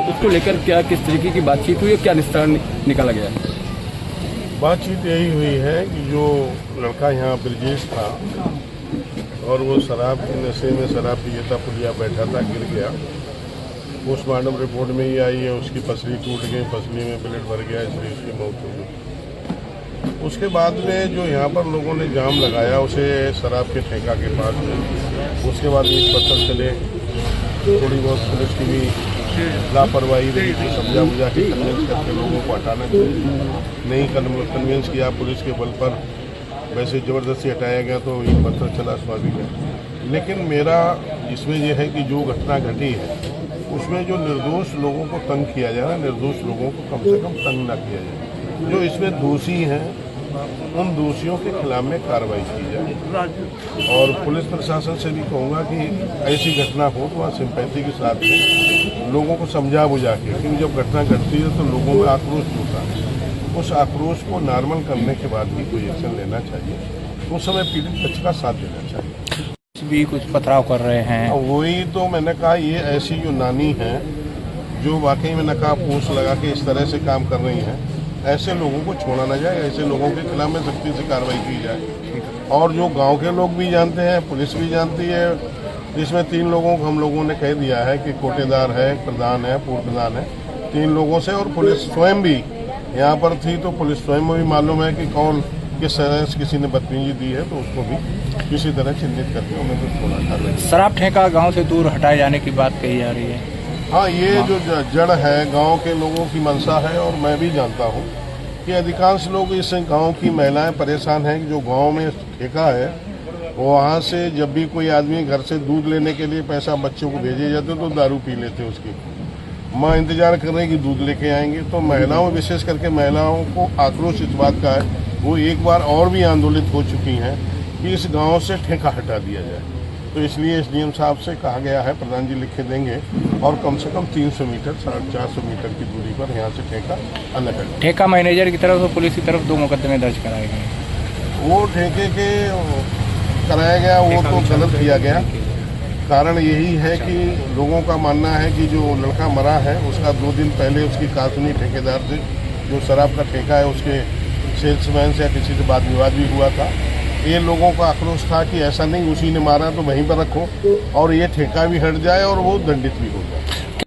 उसको लेकर क्या किस तरीके की बातचीत हुई और क्या निस्तारण निकाला गया? बातचीत यही हुई है कि जो लड़का यहाँ ब्रजेश था और वो शराब के नशे में शराब पीता पुलिया बैठा था, गिर गया। पोस्टमार्टम रिपोर्ट में ये आई है उसकी पसली टूट गई, पसली में ब्लड भर गया, इसलिए उसकी मौत हो गई। उसके बाद में जो यहाँ पर लोगों ने जाम लगाया उसे शराब के ठेका के पास में, उसके बाद ईंट पत्थर चले, थोड़ी बहुत पुलिस की भी लापरवाही रही थी, समझा बुझा के कन्वेंस करके लोगों को हटाना चाहिए, नहीं कन्वेंस किया पुलिस के बल पर, वैसे ज़बरदस्ती हटाया गया तो ईंट पत्थर चला, स्वाभाविक है। लेकिन मेरा इसमें यह है कि जो घटना घटी है उसमें जो निर्दोष लोगों को तंग किया जा रहा है, निर्दोष लोगों को कम से कम तंग ना किया जाए। जो इसमें दोषी हैं उन दोषियों के खिलाफ में कार्रवाई की जाए। और पुलिस प्रशासन से भी कहूँगा कि ऐसी घटना हो तो वहाँ सिंपैथी के साथ में लोगों को समझा बुझा के, क्योंकि जब घटना घटती है तो लोगों में आक्रोश होता है, उस आक्रोश को नॉर्मल करने के बाद भी कोई एक्शन लेना चाहिए। उस समय पीड़ित पक्ष का साथ देना चाहिए। भी कुछ पथराव कर रहे हैं, वही तो मैंने कहा, ये ऐसी जो नानी है जो वाकई में नकाबपोश लगा के इस तरह से काम कर रही हैं, ऐसे लोगों को छोड़ा ना जाए, ऐसे लोगों के खिलाफ में सख्ती से कार्रवाई की जाए। और जो गांव के लोग भी जानते हैं, पुलिस भी जानती है, इसमें 3 लोगों को हम लोगों ने कह दिया है कि कोटेदार है, प्रधान है, पूर्व प्रधान है, 3 लोगों से, और पुलिस स्वयं भी यहाँ पर थी तो पुलिस स्वयं में भी मालूम है कि कौन किस तरह से किसी ने बदतमीजी दी है, तो उसको भी किसी तरह चिन्हित करके उन्हें तो छोड़ा कार्रवाई। शराब ठेका गांव से दूर हटाए जाने की बात कही जा रही है। हाँ, ये जो जड़ है गांव के लोगों की मंशा है, और मैं भी जानता हूँ कि अधिकांश लोग इस गांव की महिलाएं परेशान हैं कि जो गांव में ठेका है वहाँ से जब भी कोई आदमी घर से दूध लेने के लिए पैसा बच्चों को भेजे जाते तो दारू पी लेते, उसकी माँ इंतजार कर रही कि दूध लेके आएंगे। तो महिलाओं, विशेष करके महिलाओं को आक्रोश इस बात का है, वो एक बार और भी आंदोलित हो चुकी हैं कि इस गांव से ठेका हटा दिया जाए। तो इसलिए एसडीएम साहब से कहा गया है, प्रधान जी लिख के देंगे, और कम से कम 300 मीटर 450 मीटर की दूरी पर यहाँ से ठेका अलग है। ठेका मैनेजर की तरफ और पुलिस की तरफ 2 मुकदमे दर्ज कराए गए। वो ठेके के कराया गया, वो तो गलत किया गया। कारण यही है कि लोगों का मानना है कि जो लड़का मरा है उसका 2 दिन पहले उसकी कानूनी ठेकेदार से, जो शराब का ठेका है, उसके सेल्समैन से या किसी से वाद विवाद भी हुआ था। ये लोगों का आक्रोश था कि ऐसा नहीं, उसी ने मारा तो वहीं पर रखो और ये ठेका भी हट जाए और वो दंडित भी हो जाए।